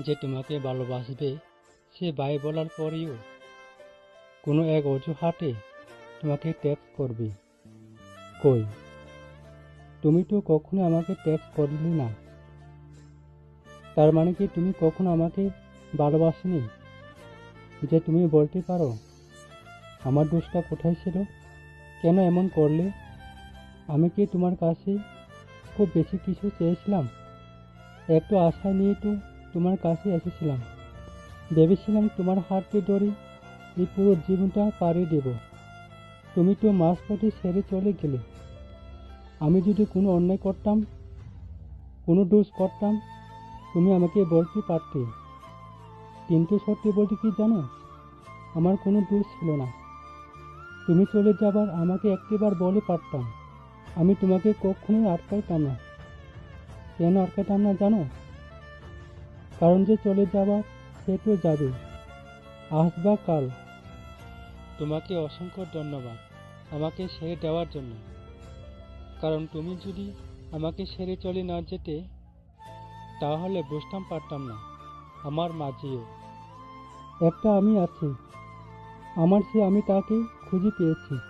যে তোমাকে ভালোবাসবে, সে বাই বলার পরেও কোনো এক অজুহাতে তোমাকে টেক্সট করবে। কই, তুমি তো কখনো আমাকে টেক্সট করলে না। তার মানে কি তুমি কখনো আমাকে ভালোবাসনি? যে তুমি বলতে পারো আমার দোষটা কোথায় ছিল, কেন এমন করলে? আমি কি তোমার কাছে খুব বেশি কিছু চেয়েছিলাম? একটু আশা নিয়ে তো তোমার কাছে এসেছিলাম। ভেবেছিলাম তোমার হাতে ধরে এই পুরো জীবনটা পাড়িয়ে দেব। তুমি তো মাঝপথে ছেড়ে চলে গেলে। আমি যদি কোনো অন্যায় করতাম, কোনো দোষ করতাম, তুমি আমাকে বলতে পারতে। কিন্তু সত্যি বলতে কি জানো, আমার কোনো দোষ ছিল না। তুমি চলে যাবার আমাকে একটিবার বলে পারতাম। আমি তোমাকে কখনোই আটকাইতাম না। কেন আটকাইতাম না জানো? কারণ যে চলে যাবার সে তো যাবে, আজ বা কাল। তোমাকে অসংখ্য ধন্যবাদ আমাকে ছেড়ে দেওয়ার জন্য। কারণ তুমি যদি আমাকে ছেড়ে চলে না যেতে, তাহলে বুঝতাম পারতাম না আমার মাঝেও একটা আমি আছি। আমার সে আমি তাকে খুঁজে পেয়েছি।